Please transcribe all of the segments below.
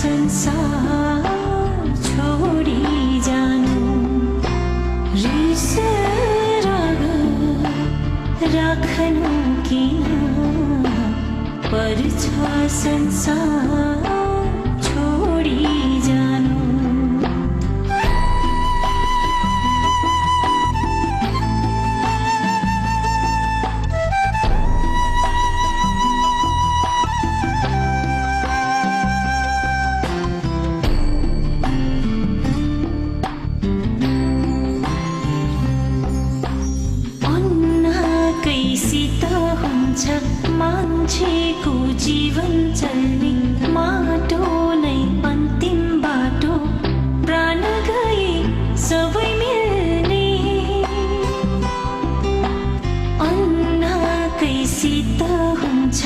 संसार छोडी जानु रिस राग राख्नु किन पर्छ संसार छोडी जानु मान्छेको जीवन चल्ने माटो नै अन्तिम बाटो प्राण गए सबै मिल्ने अन्नाकैसित हुन्छ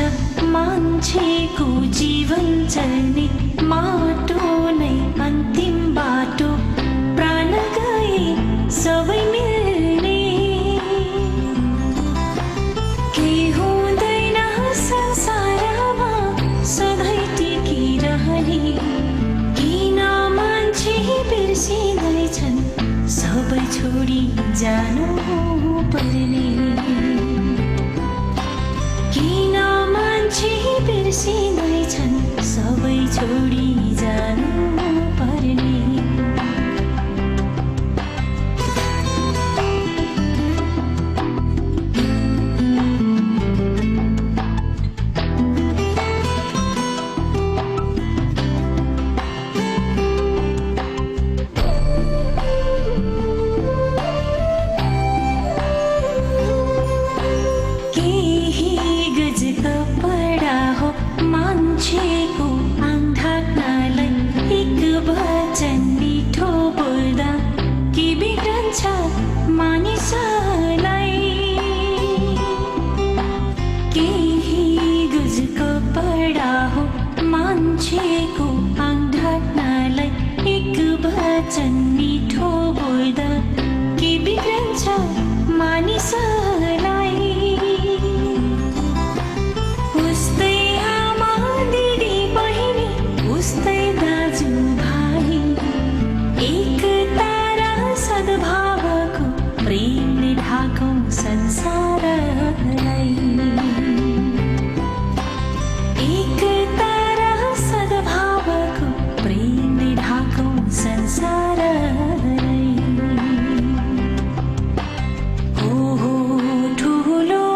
मान्छेको जीवन चल्ने माटो नै अन्तिम बाटो प्राण गए सबै मिल्ने के हुँदैन संसारमा सधैँ टिकिरहने किन मान्छे बिर्सिँदैछन् सबै छोडी जानु पर्ने किन मान्छे बिर्सिँदैछन् सबै छोडी जानु पर्ने मान्छेको आङ ढाक्नलाई एक वचन मिठो बोल्दा के बिग्रन्छ मानिसलाई केही गुजको पडा हो मान्छेको आङ ढाक्नलाई एक वचन मिठो बोल्दा के बिग्रन्छ मानिसलाई उस्तै उस्तै दाजु भाइ एकता र सद्भावको प्रेमले ढाकौँ संसारलाई एकता र सद्भावको प्रेमले ढाकौँ संसारलाई हो ठुलो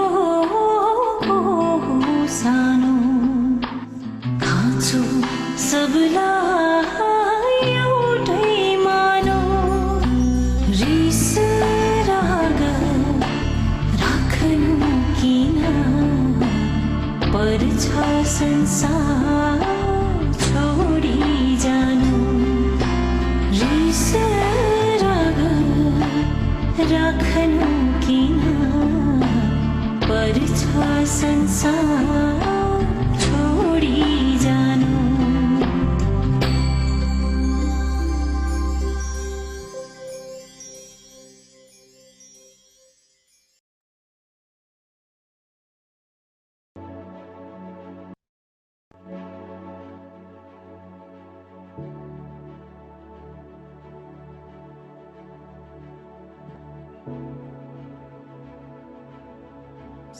हो सानो खाँचो सबलाई एउटै मानो रिस राग राख्नु किन पर्छ संसार छोडी जानु रिस राग राख्नु किन पर्छ संसार छोडी जानु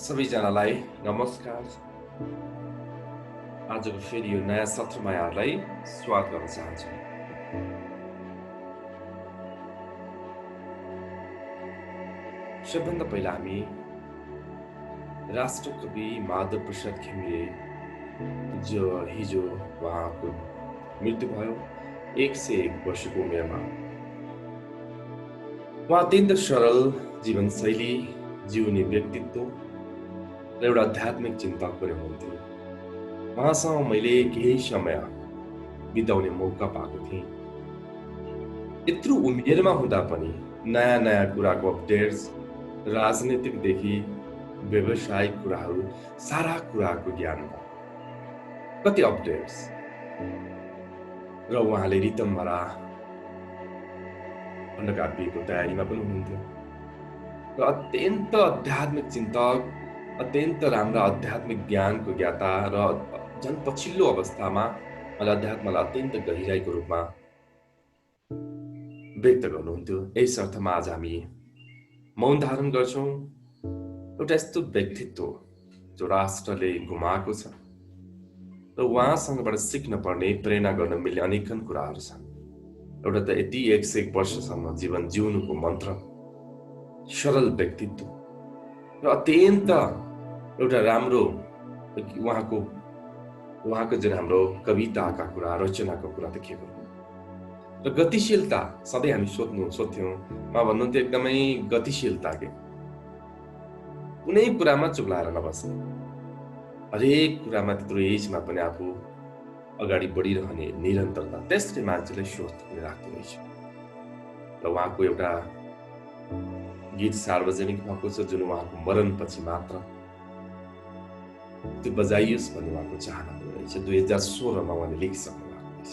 सबैजनालाई नमस्कार। आजको फेरि यो नयाँ सत्रमा यहाँलाई स्वागत गर्न चाहन्छु। सबभन्दा पहिला हामी राष्ट्रकवि माधव प्रसाद खिमले जो हिजो उहाँको मृत्यु भयो 101 वर्षको उमेरमा। उहाँ अत्यन्त सरल जीवनशैली जिउने व्यक्तित्व र एउटा आध्यात्मिक चिन्तक पनि हुनुहुन्थ्यो। उहाँसँग मैले केही समय बिताउने मौका पाएको थिएँ। यत्रो उमेरमा हुँदा पनि नयाँ नयाँ कुराको अपडेट्स, राजनीतिकदेखि व्यावसायिक कुराहरू, सारा कुराको ज्ञान भयो। कति अपडेट्स। र उहाँले रितमभरा खण्डकाव्यको तयारीमा पनि हुनुहुन्थ्यो र अत्यन्त आध्यात्मिक चिन्तक, अत्यन्त राम्रा आध्यात्मिक ज्ञानको ज्ञाता र झन् पछिल्लो अवस्थामा अध्यात्मलाई अत्यन्त गहिराईको रूपमा व्यक्त गर्नुहुन्थ्यो। यस अर्थमा आज हामी मौन धारण गर्छौँ। एउटा यस्तो व्यक्तित्व जो राष्ट्रले गुमाएको छ र उहाँसँगबाट सिक्न पर्ने, प्रेरणा गर्न मिल्ने अनेकन कुराहरू छन्। एउटा त यति 101 वर्षसम्म जीवन जिउनुको मन्त्र, सरल व्यक्तित्व र अत्यन्त एउटा राम्रो उहाँको जुन हाम्रो कविताका कुरा, रचनाको कुरा त के गर्नु र गतिशीलता। सधैँ हामी सोध्थ्यौँ, उहाँ भन्नुहुन्थ्यो एकदमै गतिशीलता के, कुनै कुरामा चुप्लाएर नबस्ने, हरेक कुरामा त्यत्रो एजमा पनि आफू अगाडि बढिरहने निरन्तरता, त्यसले मान्छेलाई स्वस्थ पनि राख्दो रहेछ। र उहाँको एउटा गीत सार्वजनिक भएको छ जुन उहाँको मरणपछि मात्र त्यो बजाइयोस् भन्ने उहाँको चाहना पनि रहेछ। 2016 मा उहाँले लेखिसक्नु भएको रहेछ।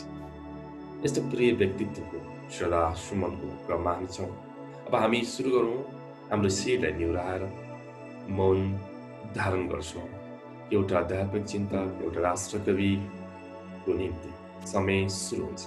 यस्तो प्रिय व्यक्तित्वको श्रद्धा सुमनको क्रममा हामी छौँ। अब हामी सुरु गरौँ, हाम्रो शिरलाई निहुराएर मौन धारण गर्छौँ। एउटा आध्यात्मिक चिन्तक, एउटा राष्ट्रकविको निम्ति समय सुरु हुन्छ।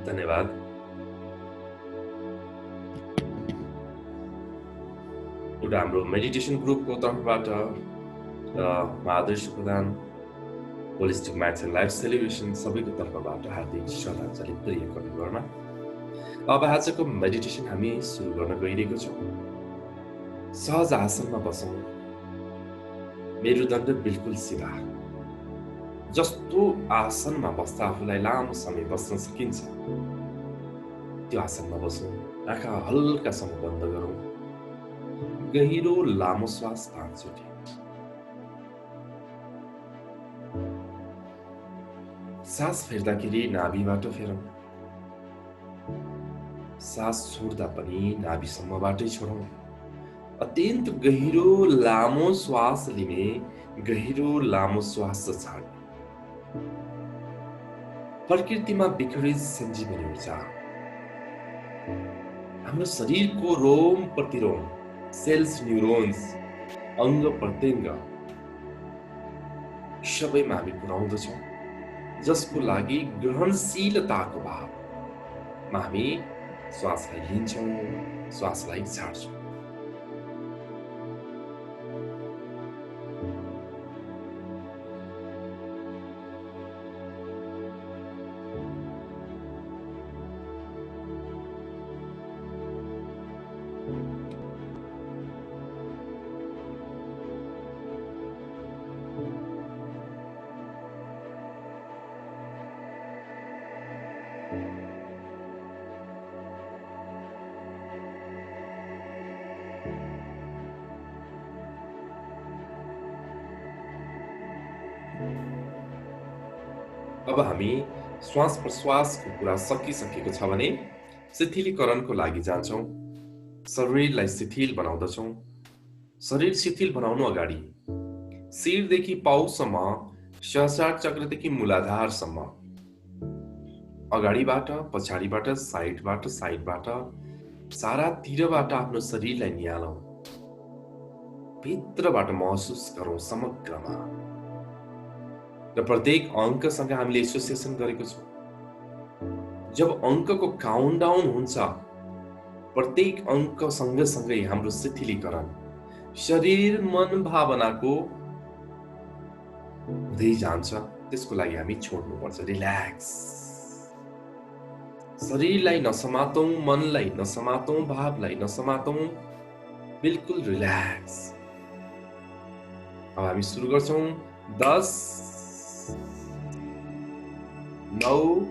धन्यवाद। एउटा हाम्रो मेडिटेसन ग्रुपको तर्फबाट Adarsh Pradhan, holistic minds and life celebration सबैको तर्फबाट हार्दिक श्रद्धाञ्जली प्रिय कविवरमा। अब आजको मेडिटेसन हामी सुरु गर्न गइरहेको छौँ। सहज आसनमा बसौँ, मेरुदण्ड बिल्कुल सिधा। जस्तो आसनमा बस्दा आफूलाई लामो समय बस्न सकिन्छ त्यो आसनमा बसौँ। आँखा हल्कासँग बन्द गरौँ। गहिरो लामो श्वास तान्चोटि। सास फेर्दाखेरि नाभिबाट फेरौँ। सास छोड्दा पनि नाभिसम्मबाटै छोडौँ। अत्यन्त गहिरो लामो श्वास लिने, गहिरो लामो श्वास छाड्ने। प्रकृतिमा विखरित सञ्जीवनी ऊर्जा हाम्रो शरीरको रोम प्रतिरोम, सेल्स, न्युरोन्स, अङ्ग प्रत्यङ्ग सबैमा हामी पुर्याउँदछौँ, जसको लागि ग्रहणशीलताको भावमा हामी श्वासलाई लिन्छौँ, श्वासलाई छाड्छौँ। अब हामी श्वास प्रश्वासको कुरा सकिसकेको छ भने शिथिलीकरणको लागि जान्छौँ। शरीरलाई शिथिल बनाउँदछौँ। शरीर शिथिल बनाउनु अगाडि शिरदेखि पाउसम्म, सहस्रार चक्रदेखि मूलाधारसम्म, अगाडिबाट, पछाडिबाट, साइडबाट, सारातिरबाट आफ्नो शरीरलाई निहालौँ। भित्रबाट महसुस गरौँ समग्रमा। र प्रत्येक अङ्कसँग हामीले एसोसिएसन गरेको छौँ। जब अङ्कको काउन्टडाउन हुन्छ, प्रत्येक अङ्क सँगसँगै हाम्रो शिथिलीकरण शरीर, मन, भावनाको हुँदै जान्छ। त्यसको लागि हामी छोड्नुपर्छ। रिल्याक्स। शरीरलाई नसमातौं, मनलाई नसमातौं, भावलाई नसमातौं, बिल्कुल रिल्याक्स। अब हामी सुरु गर्छौं। 10 9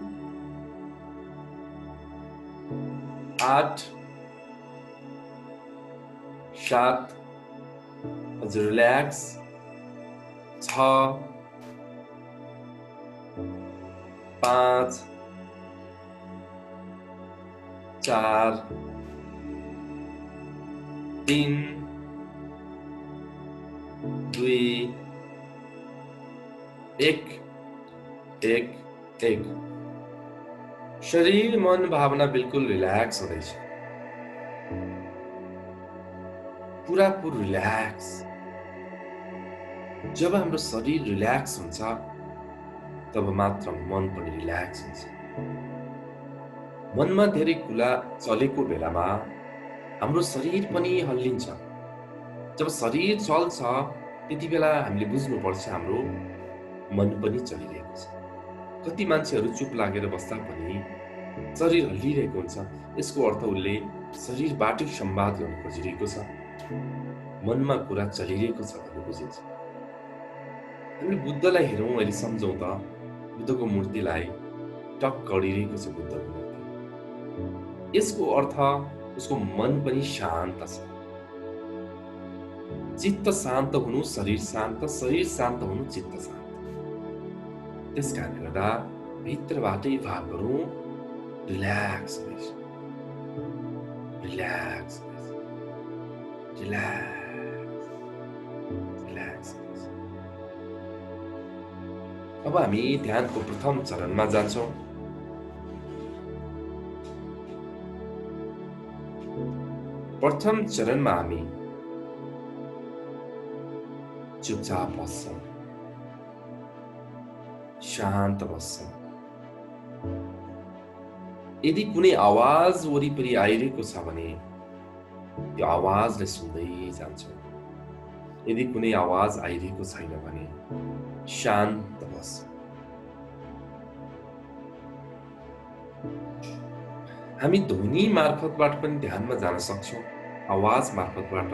8 7 अझ रिल्याक्स 6 5 4 3 2 1 1 शरीर मन भावना बिल्कुल रिल्याक्स हुँदैछ। पूरापूर रिल्याक्स। जब हाम्रो शरीर रिल्याक्स हुन्छ तब मात्र मन पनि रिल्याक्स हुन्छ। मनमा धेरै कुरा चलेको बेलामा हाम्रो शरीर पनि हल्लिन्छ। जब शरीर चल्छ त्यति बेला हामीले बुझ्नुपर्छ हाम्रो मन पनि चलिरहेको छ। कति मान्छेहरू चुप लागेर बस्दा पनि शरीर हल्लिरहेको हुन्छ। यसको अर्थ उसले शरीरबाटै संवाद गर्न खोजिरहेको छ, मनमा कुरा चलिरहेको छ भन्ने बुझिन्छ। हामीले बुद्धलाई हेरौँ, अहिले सम्झौँ त बुद्धको मूर्तिलाई टक्क अडिरहेको छ बुद्धको मूर्ति। यसको अर्थ उसको मन पनि शान्त छ। चित्त शान्त हुनु, शरीर शान्त, शरीर शान्त हुनु, चित्त शान्त। त्यस कारणले गर्दा भित्रबाटै भाव गरौँ, रिल्याक्स हुनेछ, रिल्याक्स हुनेछ, रिल्याक्स, रिल्याक्स हुनेछ। अब हामी ध्यानको प्रथम चरणमा जान्छौँ। प्रथम चरणमा हामी चुपचाप बस्छौँ, शान्त बस्छौँ। यदि कुनै आवाज वरिपरि आइरहेको छ भने त्यो आवाजलाई सुन्दै जान्छौँ। यदि कुनै आवाज आइरहेको छैन भने शान्त बस्छौँ। हामी ध्वनि मार्फतबाट पनि ध्यानमा जान सक्छौँ, आवाज मार्फतबाट,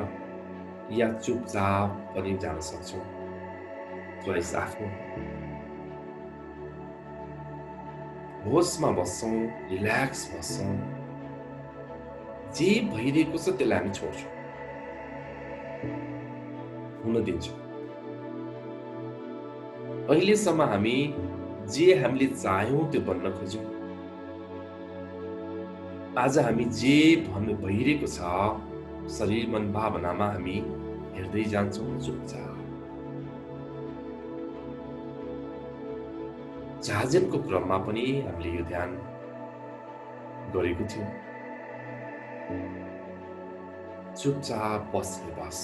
या चुपचाप पनि जान सक्छौँ। चोइस आफ्नो। होसमा बस्छौँ, रिल्याक्स बस्छौँ। जे भइरहेको छ त्यसलाई हामी छोड्छौँ, हुन दिन्छौँ। अहिलेसम्म हामी जे हामीले चाह्यौँ त्यो बन्न खोज्यौँ। आज हामी जे भन्नु भइरहेको छ शरीर मन भावनामा हामी हेर्दै जान्छौँ चुपचाप। जाजनको क्रममा पनि हामीले यो ध्यान गरेको थियौँ। चुपचाप बस्ने बस।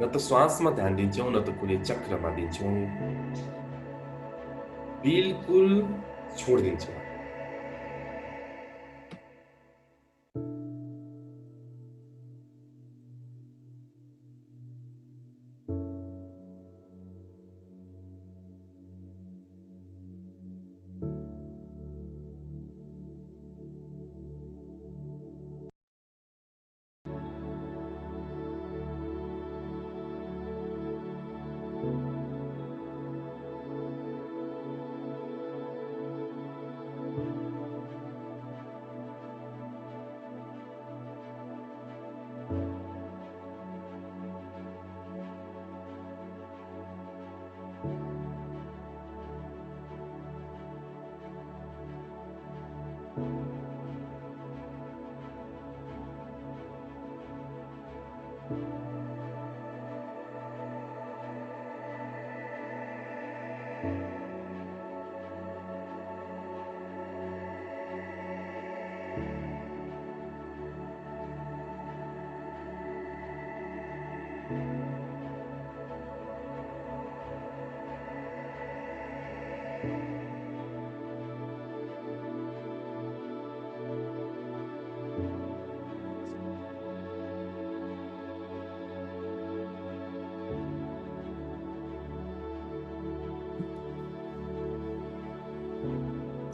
न त श्वासमा ध्यान दिन्छौँ, न त कुनै चक्रमा दिन्छौँ, बिल्कुल छोडिदिन्छौँ।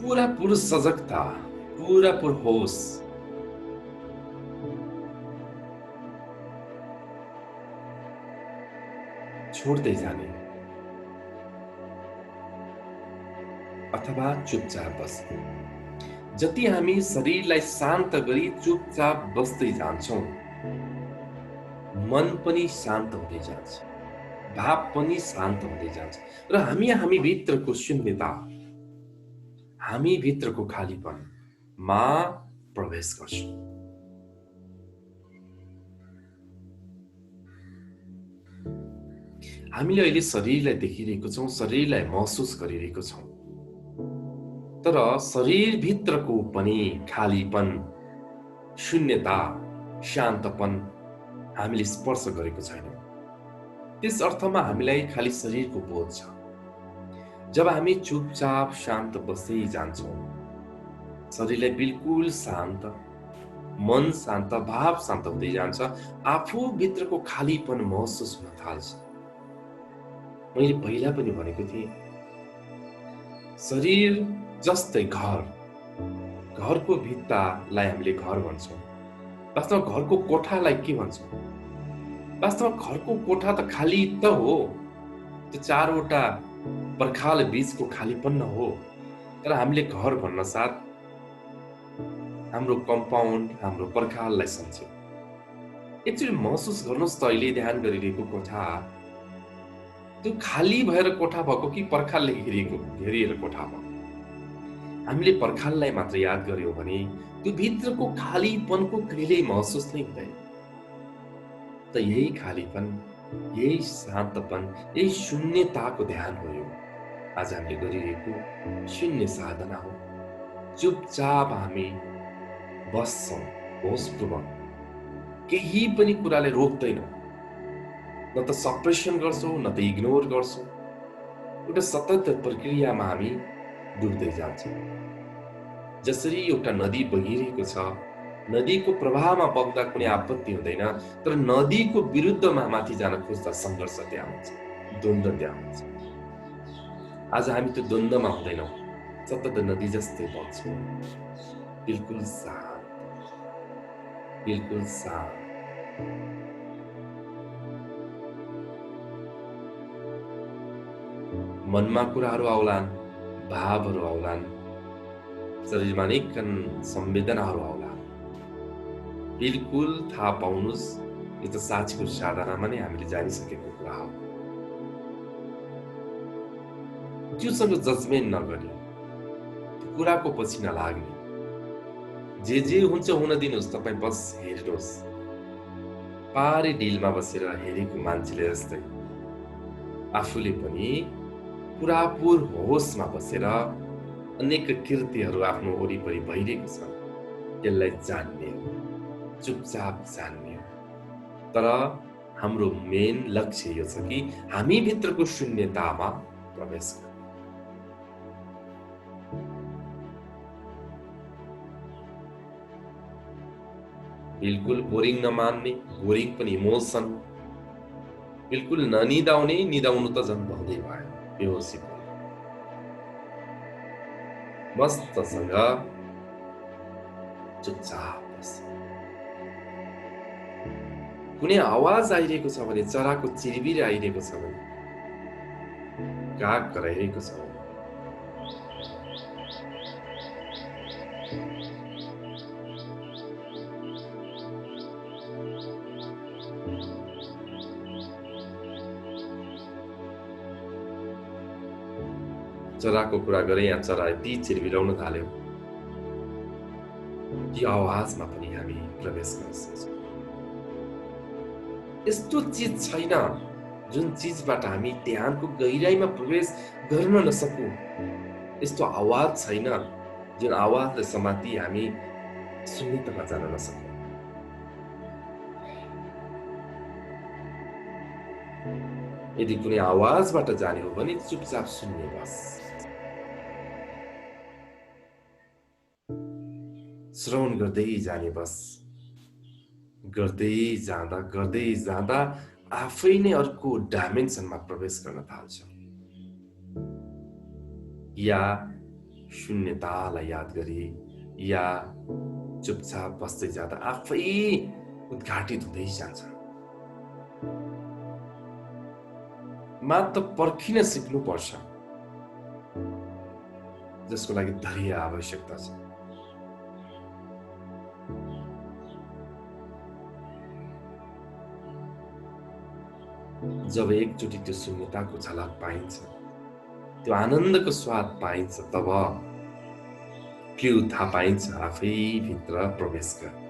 पूरा सजगता, पूरा होश, छोड्दै जाने अथवा चुपचाप बस्ने। जति हामी शरीरलाई शान्त गरी चुपचाप बस्दै जान्छौं, मन पनि शान्त हुँदै जान्छ, भाव पनि शान्त हुँदै जान्छ र हामी भित्रको शून्यता, हामी भित्रको खालीपनमा प्रवेश गर्छौं। हामीले अहिले शरीरलाई देखिरहेको छौं, शरीरलाई महसुस गरिरहेको छौं, तर शरीरभित्रको पनि खालीपन, शून्यता, शान्तपन हामीले स्पर्श गरेको छैनौं। त्यस अर्थमा हामीलाई खाली शरीरको बोध छ। जब हामी चुपचाप शान्त बस्दै जान्छौं, शरीरलाई बिल्कुल शान्त, मन शान्त, भाव शान्त हुँदै जान्छ, आफू भित्रको खालीपन महसुस हुन थाल्छ। मैले पहिला पनि भनेको थिएँ, शरीर जस्तै घरको भित्तालाई हामीले घर भन्छौं। वास्तवमा घरको कोठालाई के भन्छौं? वास्तवमा घरको कोठा त खाली त हो, त्यो चारवटा पर्खाल बीचको खालीपन हो। तर हामीले घर भन्न साथ हाम्रो कम्पाउन्ड, हाम्रो पर्खाललाई सम्झ्यौं। एकचोटि महसुस गर्नुहोस् त, अहिले ध्यान गरिरहेको कोठा त्यो खाली भएर कोठा भएको कि पर्खालले घेरिएर कोठा भएको? हामीले पर्खाललाई मात्र याद गर्यौं भने त्यो भित्रको खालीपनको कहिल्यै महसुस नै हुँदैन। त यही खालीपन, यही शान्तपन, यही शून्यताको ध्यान हो यो आज हामीले गरिरहेको शून्य साधना हो। चुपचाप हामी बस्छौं होसपूर्वक, केही पनि कुरालाई रोक्दैनौं, न त सप्रेसन गर्छौं, न त इग्नोर गर्छौं। एउटा सतत प्रक्रियामा हामी डुब्दै जान्छौं। जसरी एउटा नदी बगिरहेको छ, नदीको प्रवाहमा बग्दा कुनै आपत्ति हुँदैन, तर नदीको विरुद्धमा माथि जान खोज्दा संघर्ष त्यहाँ हुन्छ, द्वन्द्व त्यहाँ हुन्छ। आज हामी त्यो द्वन्द्वमा हुँदैनौं, सतत नदी जस्तै बग्छौं, बिल्कुल शान्त, बिल्कुल शान्त। मनमा कुराहरू आउलान्, भावहरू आउलान्, शरीरमा अनेकन संवेदनाहरू आउलान्। बिल्कुल थाहा पाउनुस्, यो त साँचको साधनामा नै हामीले जानिसकेको कुरा हो। त्योसँग जजमेन्ट नगर्ने, त्यो कुराको पछि नलाग्ने, जे हुन्छ हुन दिनुहोस्, तपाईँ बस हेर्नुहोस्। पारे डिलमा बसेर हेरेको मान्छेले जस्तै आफूले पनि पुरापुर होसमा बसेर अनेक कृत्यहरू आफ्नो वरिपरि भइरहेको छ, त्यसलाई जान्ने हो, चुपचाप जान्ने हो। तर हाम्रो मेन लक्ष्य यो छ कि हामी भित्रको शून्यतामा प्रवेश गर्ने। बिल्कुल बोरिङ नमान्ने, बोरिङ पनि इमोसन, बिल्कुल ननिदाउने, निदाउनु त झन् भन्दै भयो, बेहोसी भयो। मस्तसँग चुपचाप बस। कुनै आवाज आइरहेको छ भने, चराको चिरबिर आइरहेको छ भने, काग कराइरहेको छ भने, चराको कुरा गरे, यहाँ चरा यति चिरबिराउन थाल्यो, त्यो आवाजमा पनि हामी प्रवेश गर्न सक्छौँ। यस्तो चिज छैन जुन चिजबाट हामी ध्यानको गहिराईमा प्रवेश गर्न नसकौं। यस्तो आवाज छैन जुन आवाजले समाति हामी शून्यतामा जान नसकौं। यदि कुनै आवाजबाट जाने हो भने चुपचाप सुन्ने बस। श्रवण गर्दै जाने बस। गर्दै जाँदा आफै नै अर्को डाइमेन्सनमा प्रवेश गर्न थाल्छ। या शून्यतालाई याद गरी या चुपचाप बस्दै जाँदा आफै उद्घाटित हुँदै जान्छ। मात्र पर्खिन सिक्नुपर्छ, जसको लागि धैर्य आवश्यकता छ। जब एकचोटि त्यो शून्यताको झलक पाइन्छ, त्यो आनन्दको स्वाद पाइन्छ, तब क्ल्यू थाहा पाइन्छ आफै भित्र प्रवेश गर।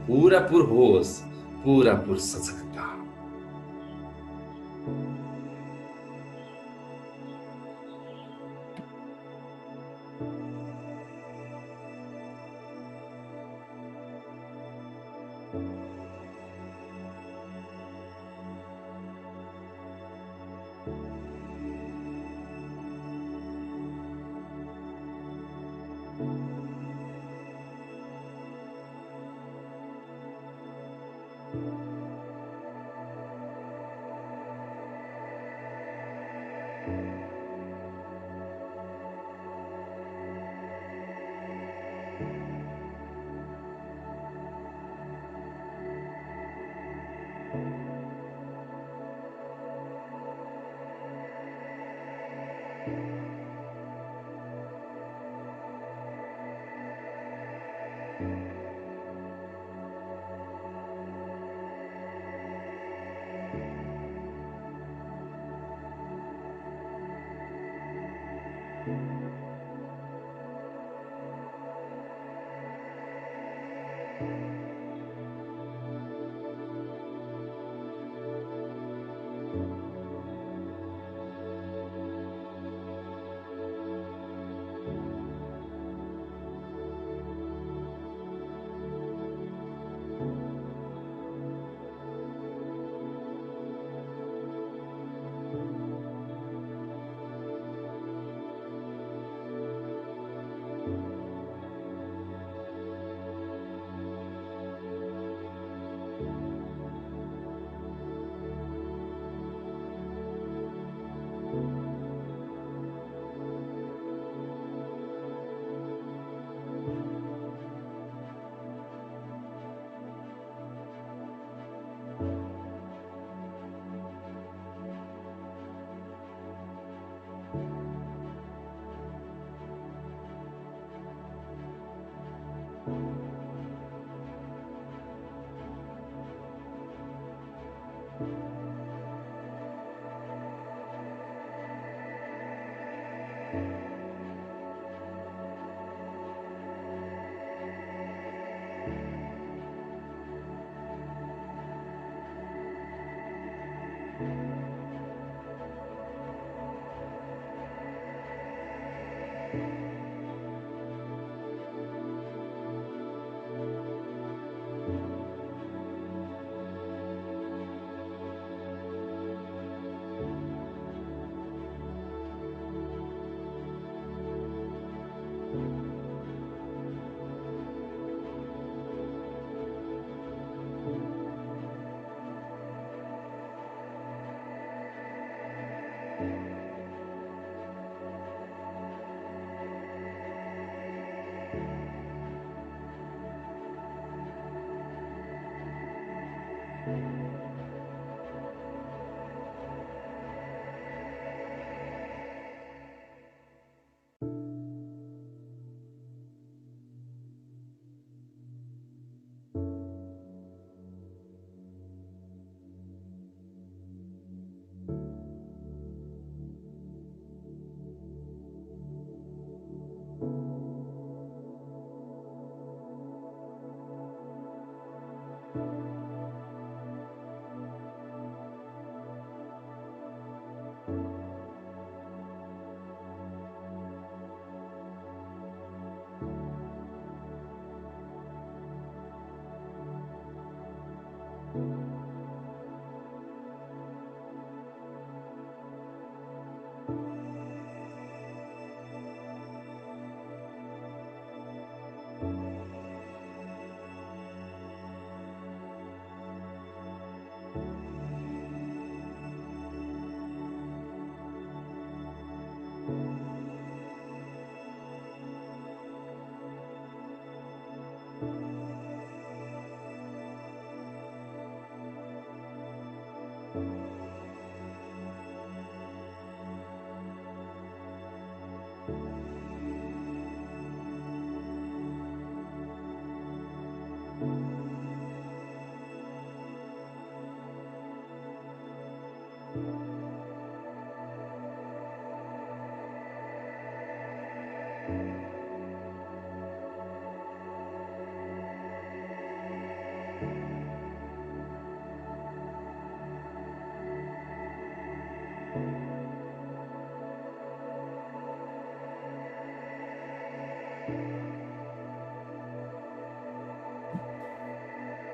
पूरापुर होस, पूरापुर सजगता।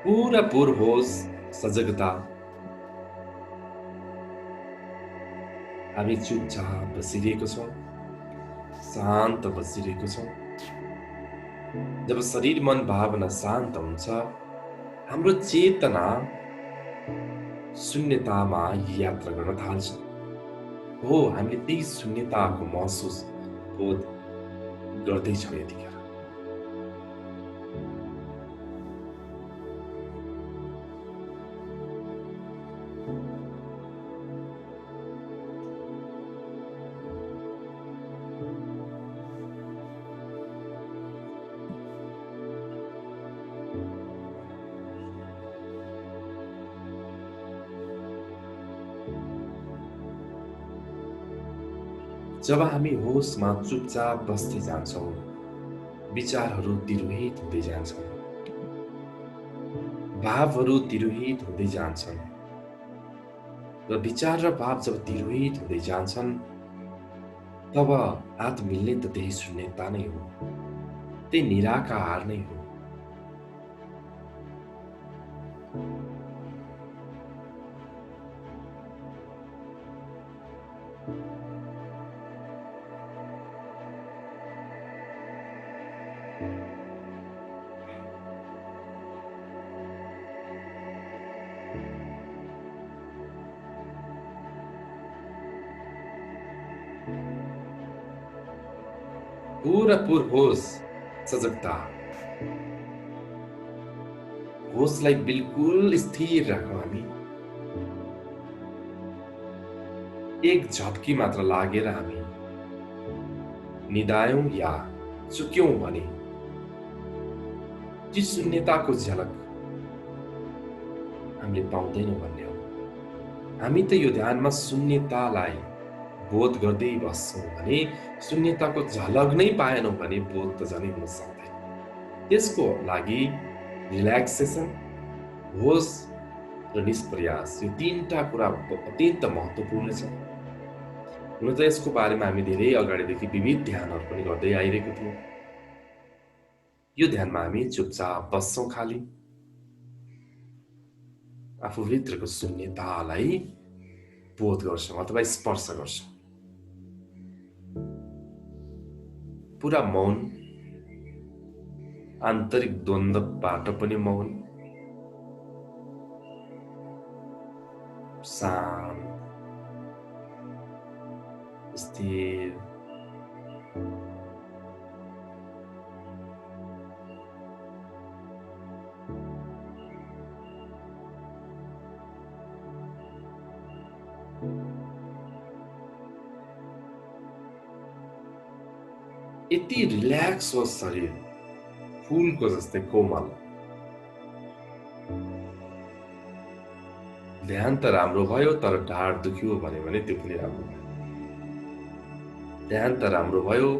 पूरा पूर होस सजगता हामी चुपचाप बसिरहेको छौँ, शान्त बसिरहेको छौँ। जब शरीर मन भावना शान्त हुन्छ, हाम्रो चेतना शून्यतामा यात्रा गर्न थाल्छ। हो, हामीले त्यही शून्यताको महसुस बोध गर्दैछौँ यतिखेर। जब हामी होसमा चुपचाप बस्दै जान्छौँ, विचारहरू तिरोहित हुँदै जान्छन्, भावहरू तिरोहित हुँदै जान्छन् र विचार र भाव जब तिरोहित हुँदै जान्छन्, तब हात मिल्ने त त्यही शून्यता नै हो, त्यही निराकार नै हो। पूरा पूर होस सजगता, होसलाई बिल्कुल स्थिर राखौँ। हामी एक झप्की मात्र लागेर हामी निदायौँ या चुक्यौँ भने ती शून्यताको झलक हामीले पाउँदैनौँ भन्ने हो। हामी त यो ध्यानमा शून्यतालाई बोध गर्दै बस्छौँ भने शून्यताको झलक नै पाएनौँ भने बोध त झनै हुन सक्दैन। त्यसको लागि रिल्याक्सेसन, होस र निष्प्रयास यो तीनटा कुरा अत्यन्त महत्त्वपूर्ण छ। हुन त यसको बारेमा हामी धेरै अगाडिदेखि विविध ध्यानहरू पनि गर्दै आइरहेको थियौँ। यो ध्यानमा हामी चुपचाप बस्छौँ, खाली आफूभित्रको शून्यतालाई बोध गर्छौँ अथवा स्पर्श गर्छौँ। पुरा मौन, आन्तरिक द्वन्द्वबाट पनि मौन, शान्त, स्थिर, यति रिल्याक्स हो शरीर, फूलको जस्तै कोमल। ध्यान त राम्रो भयो तर ढाड दुख्यो भने त्यो पनि राम्रो भयो। ध्यान त राम्रो भयो,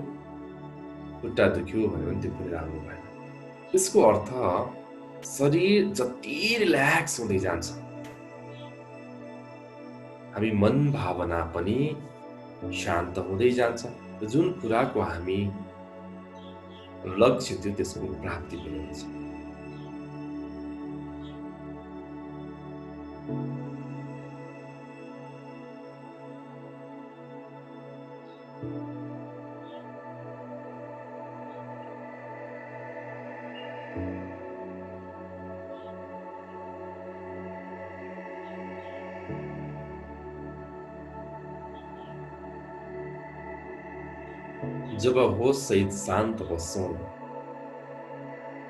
खुट्टा दुख्यो भने त्यो पनि राम्रो भएन। यसको अर्थ शरीर जति रिल्याक्स हुँदै जान्छ, हामी मन भावना पनि शान्त हुँदै जान्छ। जुन कुराको हामी लक्ष्य थियो त्यसको प्राप्ति पनि हुन्छ। जब होस सहित शान्त बस्छौँ,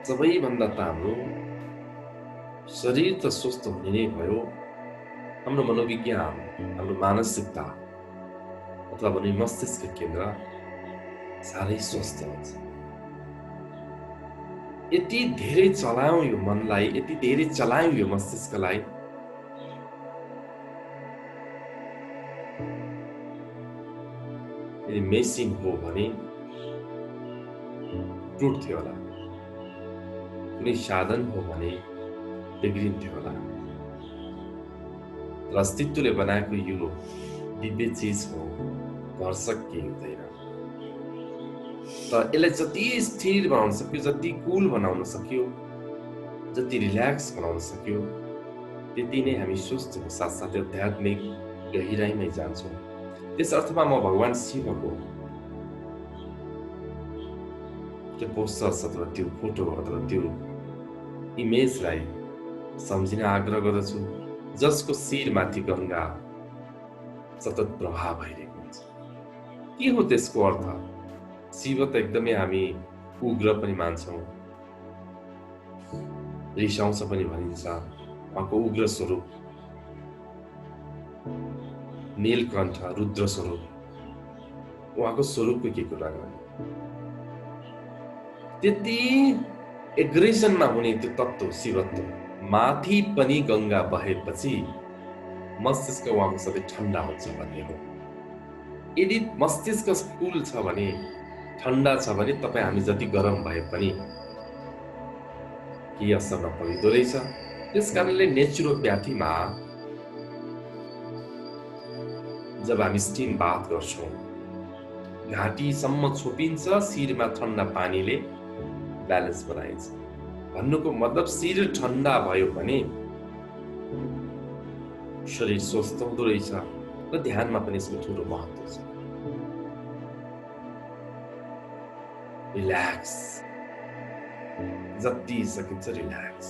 सबैभन्दा त हाम्रो शरीर त स्वस्थ हुने नै भयो, हाम्रो मनोविज्ञान, हाम्रो मानसिकता अथवा भने मस्तिष्क केन्द्र साह्रै स्वस्थ हुन्छ। यति धेरै चलायौँ यो मनलाई, यति धेरै चलायौँ यो मस्तिष्कलाई, यदि मेसिन हो भने टुट्थ्यो होला, कुनै साधन हो भने बिग्रिन्थ्यो होला। र अस्तित्वले बनाएको यो दिव्य चिज हो, घर्षक केही हुँदैन। त यसलाई जति स्थिर बनाउन सक्यो, जति कुल बनाउन सक्यो, जति रिल्याक्स बनाउन सक्यो, त्यति नै हामी स्वस्थको साथसाथै आध्यात्मिक गहिराइमै जान्छौँ। त्यस अर्थमा म भगवान शिवको त्यो पोस्टर्स अथवा त्यो फोटो अथवा त्यो इमेजलाई सम्झिन आग्रह गर्दछु, जसको शिरमाथि गङ्गा सतत प्रवाह भइरहेको हुन्छ। के हो त्यसको अर्थ? शिव त एकदमै हामी उग्र पनि मान्छौँ, रिसाउँछ पनि भनिन्छ। उहाँको उग्र स्वरूप, नीलकण्ठ रुद्र स्वरूप, उहाँको स्वरूपको के कुरा गर्ने? त्यति एग्रेसनमा हुने त्यो तत्त्व शिवत्व माथि पनि गङ्गा बहेपछि मस्तिष्क उहाँको सधैँ ठन्डा हुन्छ भन्ने हो। यदि मस्तिष्क कुल छ भने, ठन्डा छ भने, तपाईँ हामी जति गरम भए पनि केही असर नपरिदो रहेछ। त्यस कारणले नेचुरोप्याथीमा जब हामी स्टिम बाथ गर्छौँ, घाँटीसम्म छोपिन्छ, शिरमा ठन्डा पानीले ब्यालेन्स बनाइन्छ। भन्नुको मतलब शरीर ठन्डा भयो भने शरीर स्वस्थ हुँदो रहेछ र ध्यानमा पनि यसको ठुलो महत्त्व छ। रिल्याक्स, जति सकिन्छ रिल्याक्स।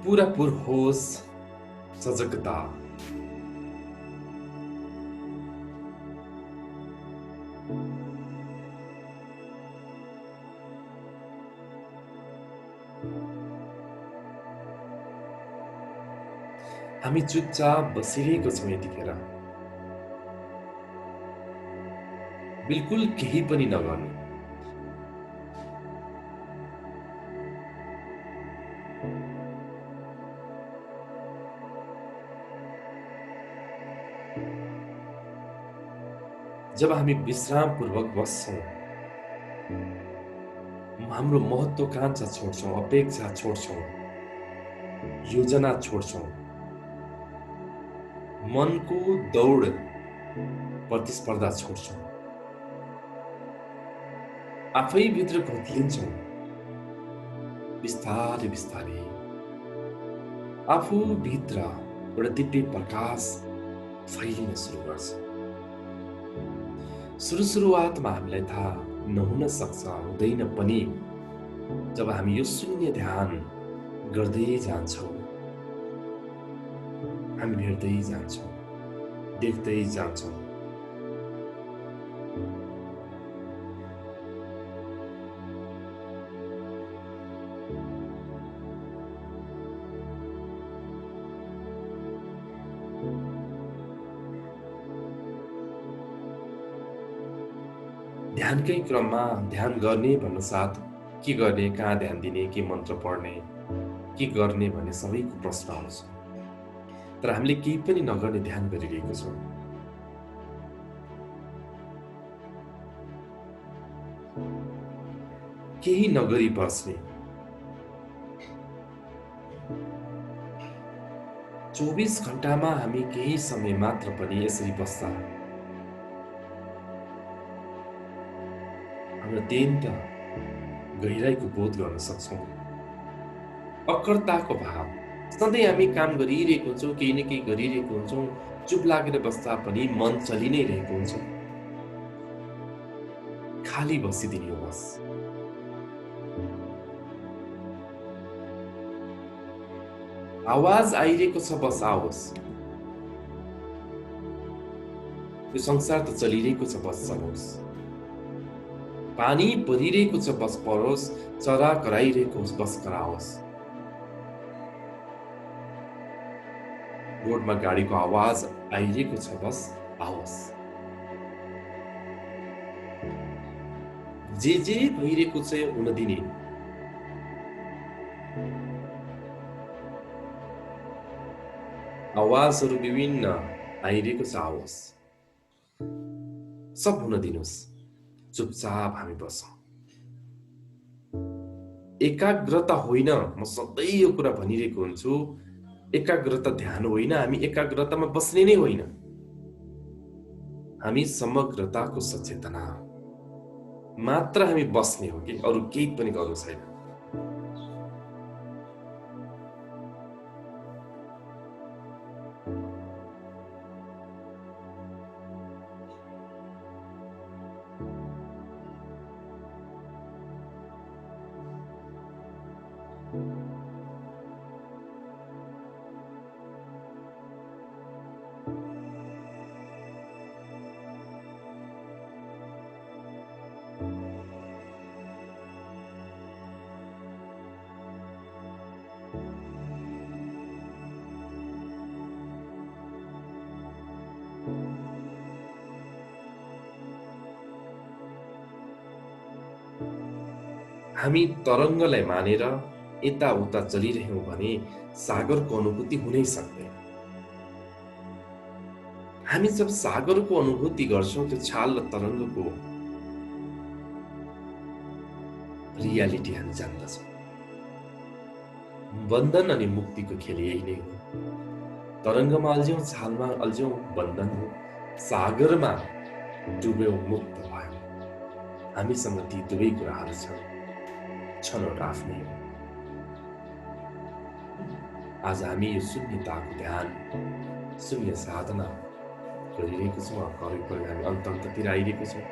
पूरापुर होस, सजगता। हामी चुपचाप बसिरहेको छौँ यतिखेर, बिल्कुल केही पनि नगर्नु। जब हामी विश्रामपूर्वक बस्छौँ, हाम्रो महत्त्वाकांक्षा छोड्छौँ, अपेक्षा छोड्छौँ, योजना छोड्छौँ, मनको दौड प्रतिस्पर्धा छोड्छौँ, आफै भित्र घोत्लिन्छौँ। बिस्तारै बिस्तारै आफू भित्र एउटा दिव्य प्रकाश फैलिन सुरु गर्छ। सुरुवातमा हामीलाई थाहा नहुन सक्छ, हुँदैन पनि। जब हामी यो शून्य ध्यान गर्दै जान्छौँ, हामी हेर्दै जान्छौँ, देख्दै जान्छौँ। ध्यानकै क्रममा ध्यान गर्ने भन्नु साथ के गर्ने, कहाँ ध्यान दिने, के मन्त्र पढ्ने, के गर्ने भन्ने सबैको प्रश्न आउँछ। तर हामीले केही पनि नगर्ने ध्यान गरिरहेको छौँ। केही नगरी बस्ने, 24 घण्टामा हामी केही समय मात्र पनि यसरी बस्दा हाम्रो अत्यन्त गहिराईको बोध गर्न सक्छौँ। अकर्ताको भाव, सधैँ हामी काम गरिरहेको हुन्छौँ, केही न केही गरिरहेको हुन्छौँ, चुप लागेर बस्दा पनि मन चलि नै रहेको हुन्छ। खाली बसिदिने हो बस। आवाज आइरहेको छ, बस आओस्। यो संसार त चलिरहेको छ, बस चलोस्। पानी परिरहेको छ, बस परोस्। चरा कराइरहेको होस्, बस कराओस्। रोडमा गाडीको आवाज आइरहेको छ, बस आओस्। जे भइरहेको छ हुन दिने। आवाजहरू विभिन्न आइरहेको छ, आओस्। सब हुन दिनुहोस्। चुपचाप हामी बसौँ। एकाग्रता होइन, म सधैँ यो कुरा भनिरहेको हुन्छु, एकाग्रता ध्यान होइन, हामी एकाग्रतामा बस्ने नै होइन। हामी समग्रताको सचेतना मात्र हामी बस्ने हो कि अरू केही पनि गर्नु छैन। हामी तरङ्गलाई मानेर यताउता चलिरह्यौँ भने सागरको अनुभूति हुनै सक्दैन। हामी जब सागरको अनुभूति गर्छौँ त्यो छाल र तरङ्गको रियालिटी हामी जान्दछौँ। बन्धन अनि मुक्तिको खेल यही नै हो। तरङ्गमा अल्झ्यौँ, छालमा अल्झ्यौँ, बन्धन हो। सागरमा डुब्यौँ, मुक्त भयौँ। हामीसँग ती दुवै कुराहरू छन्, छनौट आफ्नै हो। आज हामी यो शून्यताको ध्यान, शून्य साधना गरिरहेको छौँ। करिब हामी अन्ततिर आइरहेको छौँ।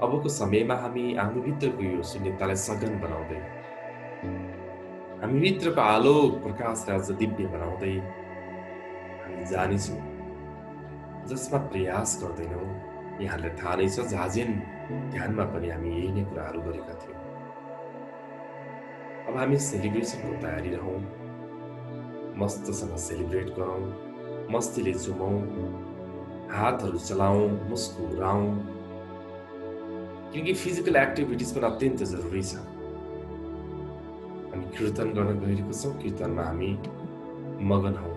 अबको समयमा हामी आफूभित्रको यो शून्यतालाई सघन बनाउँदै, हामीभित्रको आलोक प्रकाशलाई अझ दिव्य बनाउँदै हामी जानेछौँ जसमा प्रयास गर्दैनौँ। यहाँलाई थाहा नै छ, झाजेन ध्यानमा पनि हामी यही नै कुराहरू गरेका थियौँ। अब हामी सेलिब्रेसनको तयारी रहौँ, मस्तसँग सेलिब्रेट गरौँ, मस्तीले झुमौँ, हातहरू चलाउँ, मुस्कुराउँ, क्योंकि फिजिकल एक्टिभिटिज पनि अत्यन्त जरुरी छ। हामी कीर्तन गर्न गइरहेको छौँ, कीर्तनमा हामी मगन हौँ।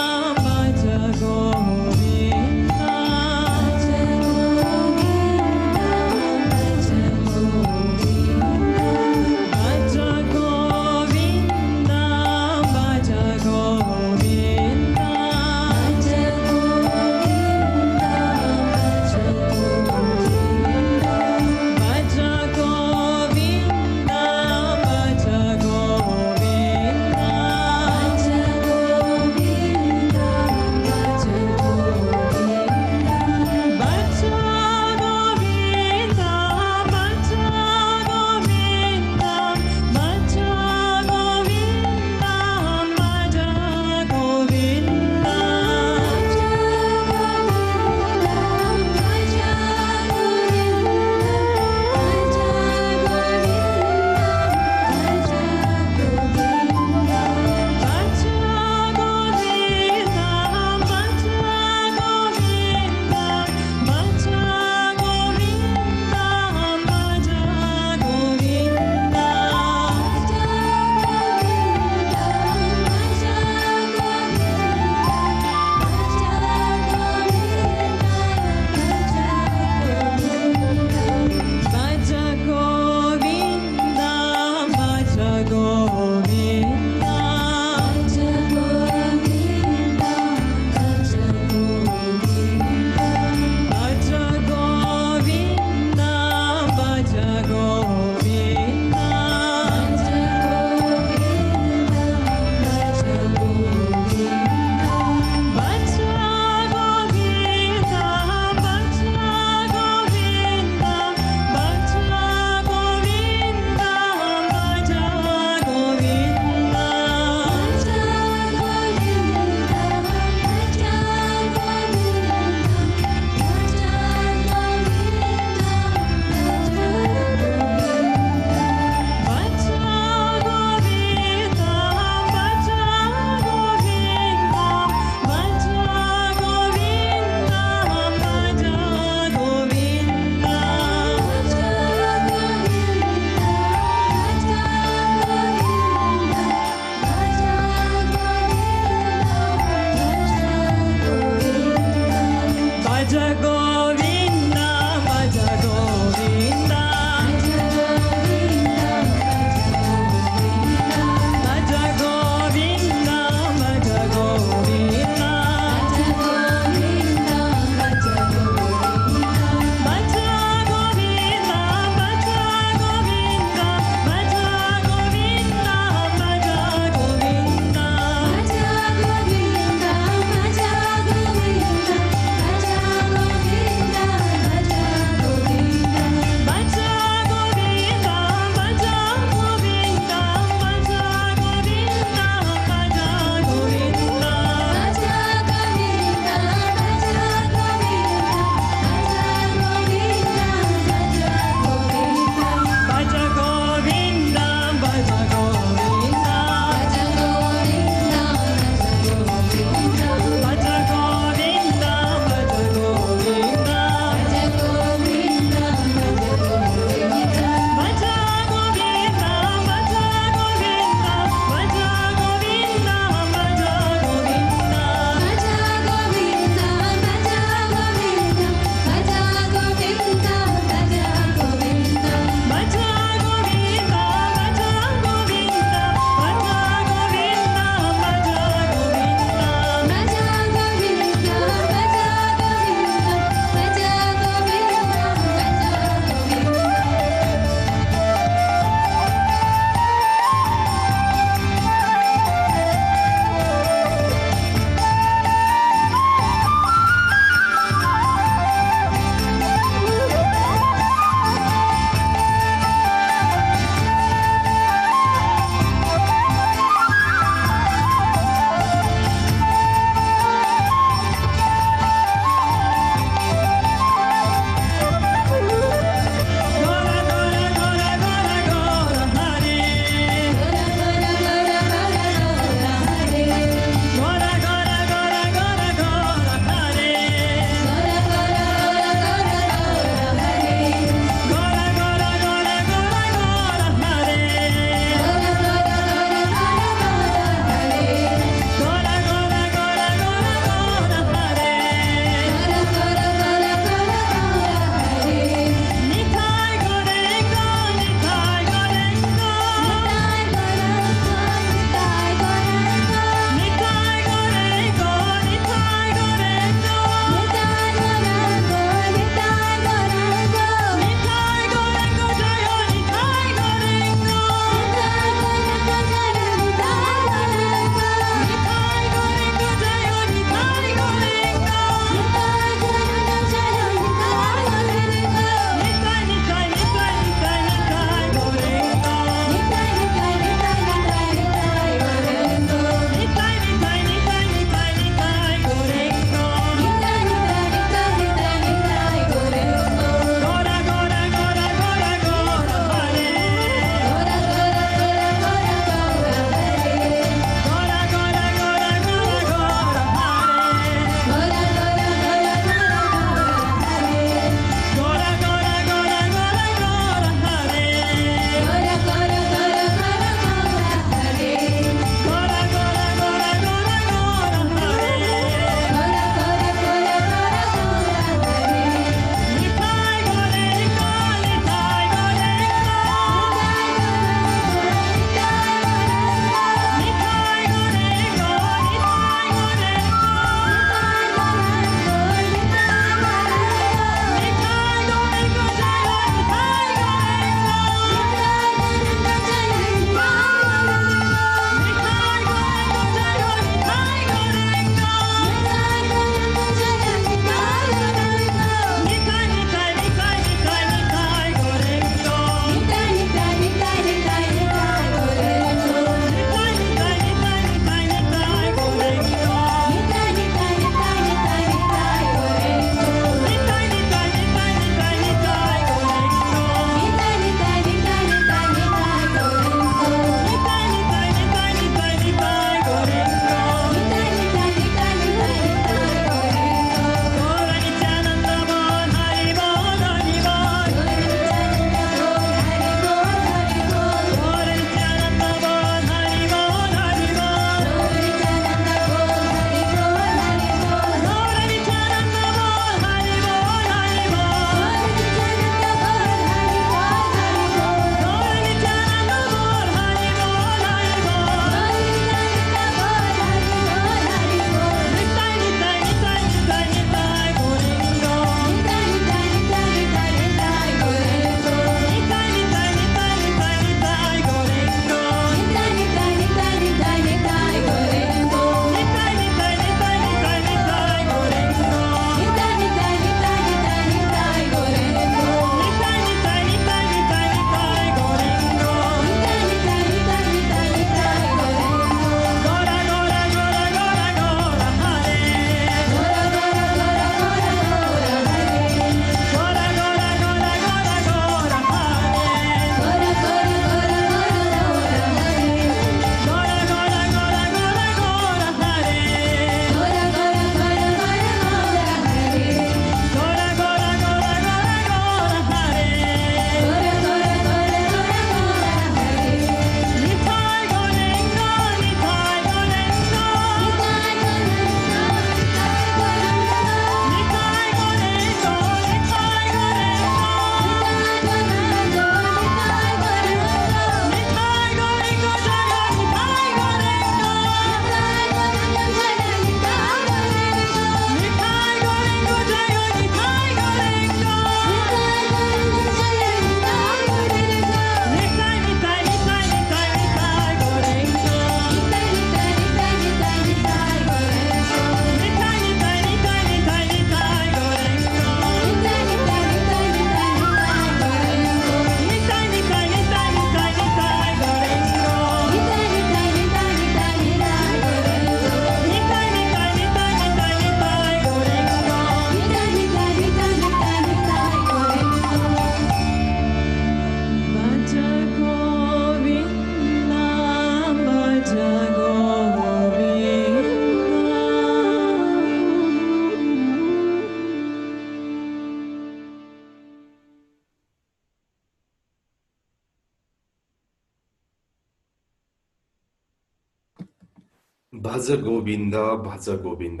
भज गोविन्द भज गोविन्द।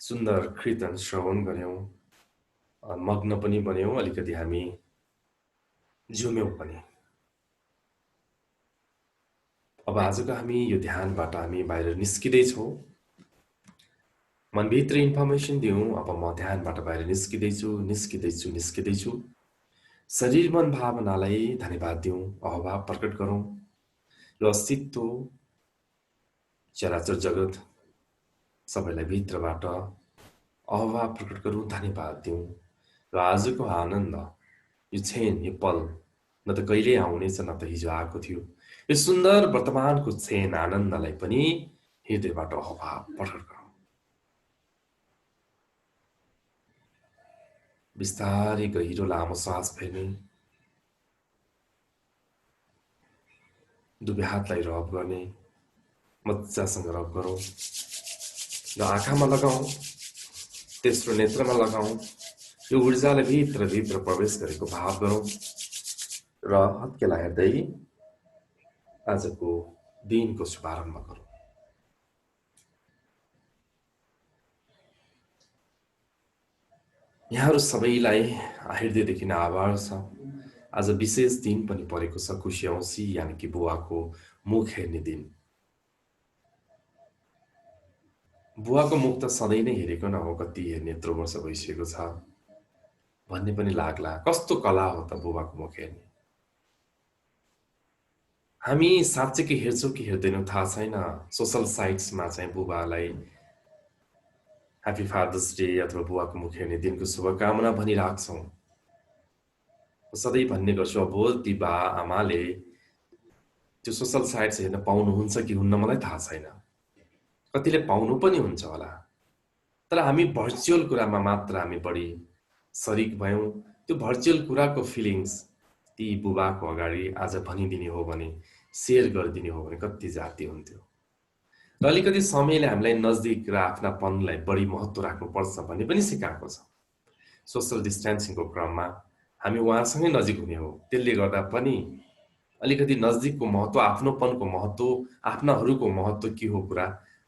सुन्दर कीर्तन श्रवण गर्यौं, मग्न पनि बन्यौं, अलिकति हामी झुम्यौं पनि। अब आजको हामी यो ध्यानबाट हामी बाहिर निस्किँदैछौँ। मनभित्र इन्फर्मेसन दिउँ, अब म ध्यानबाट बाहिर निस्किँदैछु। शरीर मन भावनालाई धन्यवाद दिउँ, अहभाव प्रकट गरौँ। यो अस्तित्व, चराचर जगत सबैलाई भित्रबाट अहभाव प्रकट गरौँ, धन्यवाद दिउँ। र आजको आनन्द, यो क्षण, यो पल न त कहिले आउनेछ न त हिजो आएको थियो। यो सुन्दर वर्तमानको क्षण आनन्दलाई पनि हृदयबाट अहभाव प्रकट गरौँ। बिस्तारै गहिरो लामो सास फेर्ने, दुवै हातलाई रब गर्ने, मजासँग रब गरौँ र आँखामा लगाऊ, तेस्रो नेत्रमा लगाऊ। यो ऊर्जालाई भित्र प्रवेश गरेको भाव गरौँ र हत्केला हेर्दै आजको दिनको शुभारम्भ गरौँ। यहाँहरू सबैलाई हृदयदेखि नै आभार छ। आज विशेष दिन पनि परेको छ, खुसी औँसी यानि कि बुवाको मुख हेर्ने दिन। बुवाको मुख त सधैँ नै हेरेको न हो, कति नेत्रो वर्ष भइसकेको छ भन्ने पनि लाग्ला। कस्तो कला हो त बुबाको मुख हेर्ने। हामी साँच्चै हेर्छौँ कि हेर्दैनौँ थाहा छैन। सोसल साइट्समा चाहिँ बुबालाई ह्याप्पी फादर्स डे अथवा बुवाको मुख हेर्ने दिनको शुभकामना भनिराख्छौँ। सधैँ भन्ने गर्छु, अब ती बा आमाले त्यो सोसल साइट्स हेर्न पाउनुहुन्छ कि हुन्न मलाई थाहा छैन, कतिले पाउनु पनि हुन्छ होला। तर हामी भर्चुअल कुरामा मात्र हामी बढी सरिक भयौँ। त्यो भर्चुअल कुराको फिलिङ्स ती बुबाको अगाडि आज भनिदिने हो भने, सेयर गरिदिने हो भने कति जाति हुन्थ्यो। र अलिकति समयले हामीलाई नजिक र आफ्नापनलाई बढी महत्त्व राख्नुपर्छ भन्ने पनि सिकाएको छ। सोसल डिस्टेन्सिङको क्रममा हामी उहाँसँगै नजिक हुने हो। त्यसले गर्दा पनि अलिकति नजिकको महत्त्व, आफ्नोपनको महत्त्व, आफ्नाहरूको महत्त्व के हो कुरा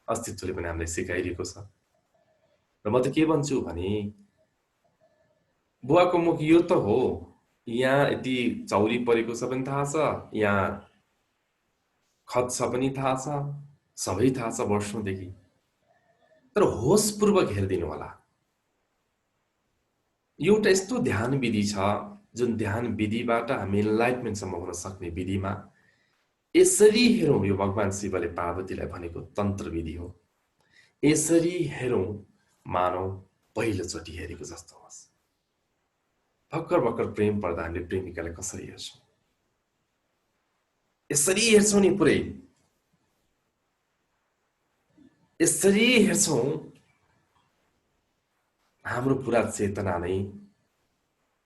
अस्तित्वले पनि हामीलाई सिकाइरहेको छ। र म त के भन्छु भने, बुवाको मुख यो त हो, यहाँ यति चौरी परेको छ पनि थाहा छ, यहाँ खत छ पनि थाहा छ, सबै थाहा छ वर्षौँदेखि। तर होसपूर्वक हेरिदिनु होला। एउटा यस्तो ध्यान विधि छ जुन ध्यान विधिबाट हामी इन्लाइटमेन्टसम्म हुन सक्ने विधिमा यसरी हेरौँ। यो भगवान शिवले पार्वतीलाई भनेको तन्त्र विधि हो। यसरी हेरौँ मानौ पहिलोचोटि हेरेको जस्तो होस्। भर्खर प्रेम पर्दा हामीले प्रेमिकालाई कसरी हेर्छौँ, यसरी हेर्छौँ नि, पुरै यसरी हेर्छौँ। हाम्रो पुरा चेतना नै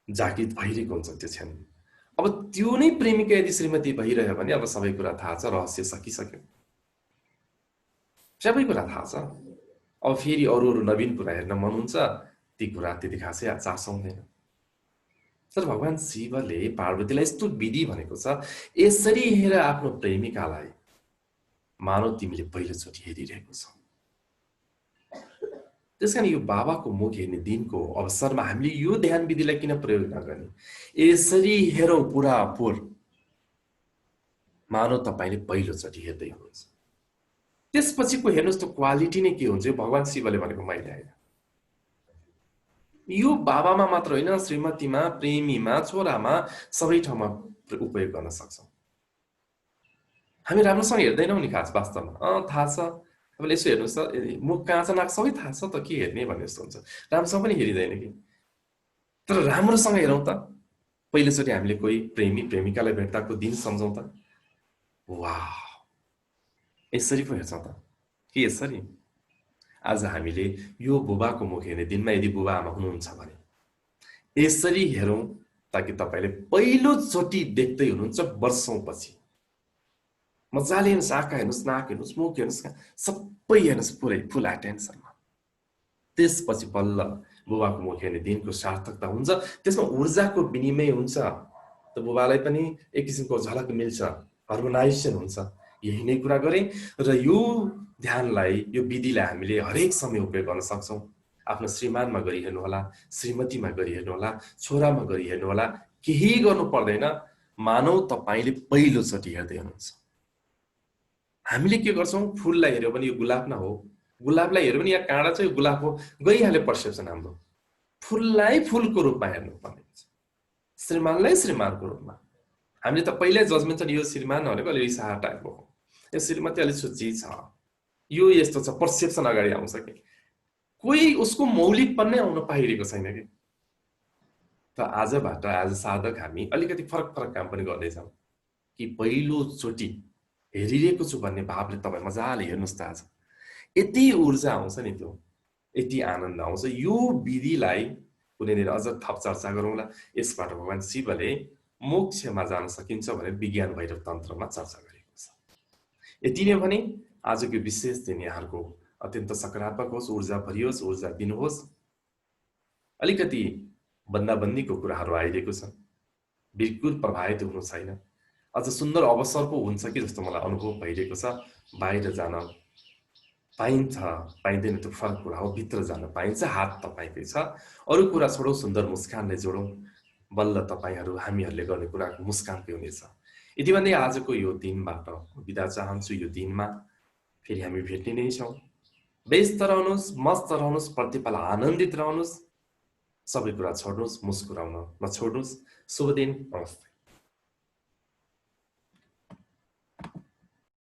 जागृत भइरहेको हुन्छ त्यो क्षण। अब त्यो नै प्रेमिका यदि श्रीमती भइरह्यो भने अब सबै कुरा थाहा छ, रहस्य सकिसक्यो, सबै कुरा थाहा छ। अब फेरि अरू नवीन कुरा हेर्न मन हुन्छ, ती कुरा त्यति खासै चासो हुँदैन। तर भगवान शिवले पार्वतीलाई यस्तो विधि भनेको छ, यसरी हेर आफ्नो प्रेमिकालाई मानव तिमीले पहिलोचोटि हेरिरहेको छौ। त्यसकारण यो बाबाको मुख हेर्ने दिनको अवसरमा हामीले यो ध्यान विधिलाई किन प्रयोग नगर्ने? यसरी हेरौँ पुरापुर मानव तपाईले पहिलोचोटि हेर्दै हुनुहुन्छ। त्यसपछिको हेर्नुहोस् त क्वालिटी नै के हुन्छ, यो भगवान शिवले भनेको मैले होइन। यो बाबामा मात्र होइन, श्रीमतीमा, प्रेमीमा, छोरामा, सबै ठाउँमा उपयोग गर्न सक्छौँ। हामी राम्रोसँग हेर्दैनौँ नि खास वास्तवमा। थाहा छ, तपाईँले यसो हेर्नुहोस् त, मुख कहाँ छ, नाक सबै थाहा छ त, के हेर्ने भन्ने जस्तो हुन्छ। राम्रोसँग पनि हेरिँदैन कि। तर राम्रोसँग हेरौँ त। पहिलोचोटि हामीले कोही प्रेमी प्रेमिकालाई भेट्दाको दिन सम्झौँ त। वाह, यसरी पो हेर्छौँ त के यसरी? आज हामीले यो बुबाको मुख हेर्ने दिनमा यदि बुबा आमा हुनुहुन्छ भने यसरी हेरौँ, ताकि तपाईँले पहिलोचोटि देख्दै हुनुहुन्छ वर्षौँ पछि। मजाले हेर्नुहोस्, आँखा हेर्नुहोस्, नाक हेर्नुहोस्, मुख हेर्नुहोस्, सबै हेर्नुहोस् पुरै फुल एटेन्सनमा। त्यसपछि बल्ल बुबाको मुख हेर्ने दिनको सार्थकता हुन्छ। त्यसमा ऊर्जाको विनिमय हुन्छ। त बुबालाई पनि एक किसिमको झलक मिल्छ, हार्मोनाइजेसन हुन्छ। यही नै कुरा गरेँ र यो ध्यानलाई, यो विधिलाई हामीले हरेक समय उपयोग गर्न सक्छौँ। आफ्नो श्रीमानमा गरिहेर्नु होला, श्रीमतीमा गरिहेर्नु होला, छोरामा गरिहेर्नु होला, केही गर्नु पर्दैन। मानौ तपाईले पहिलोचोटि हेर्दै हुनुहुन्छ। हामीले के गर्छौँ, फुललाई हेर्यो भने यो गुलाब न हो, गुलाबलाई हेर्यो भने यहाँ काँडा चाहिँ गुलाब हो, गइहाल्यो पर्सेप्सन हाम्रो। फुललाई फुलको रूपमा हेर्नु पर्ने हुन्छ, श्रीमानलाई श्रीमानको रूपमा। हामीले त पहिल्यै जजमेन्ट छ, यो श्रीमान भनेको अलि रिसाहा टाइपको हो, यो श्रीमती अलि सुची छ, यो यस्तो छ, पर्सेप्सन अगाडि आउँछ कि कोही उसको मौलिकपन नै आउन पाइरहेको छैन कि। त आजबाट, आज साधक हामी अलिकति फरक फरक काम पनि गर्दैछौँ कि पहिलोचोटि हेरिरहेको छु भन्ने भावले तपाईँ मजाले हेर्नुहोस् त। आज यति ऊर्जा आउँछ नि, त्यो यति आनन्द आउँछ। यो विधिलाई कुनैनिर अझ थप चर्चा गरौँला। यसबाट भगवान शिवले मोक्षमा जान सकिन्छ भनेर विज्ञान भैरव तन्त्रमा चर्चा गरेको छ। यति नै भने आजको विशेष दिन यहाँहरूको अत्यन्त सकारात्मक होस्, ऊर्जा भरियोस्, ऊर्जा दिनुहोस्। अलिकति बन्दाबन्दीको कुराहरू आइरहेको छ, बिल्कुल प्रभावित हुनु छैन। अझ सुन्दर अवसर पो हुन्छ कि जस्तो मलाई अनुभव भइरहेको छ। बाहिर जान पाइन्छ पाइँदैन त्यो फरक कुरा हो, भित्र जान पाइन्छ, हात तपाईँकै छ। अरू कुरा छोडौँ, सुन्दर मुस्कानले जोडौँ, बल्ल तपाईँहरू हामीहरूले गर्ने कुराको मुस्कानकै हुनेछ। यति भन्दै आजको यो दिनबाट बिदा चाहन्छु। यो दिनमा फेरि हामी भेट्ने नै छौँ। व्यस्त रहनुहोस्, मस्त रहनुहोस्, प्रतिपल आनन्दित रहनुहोस्, सबै कुरा छोड्नुहोस्, मुस्कुराउन नछोड्नुहोस्। शुभ दिन, नमस्ते।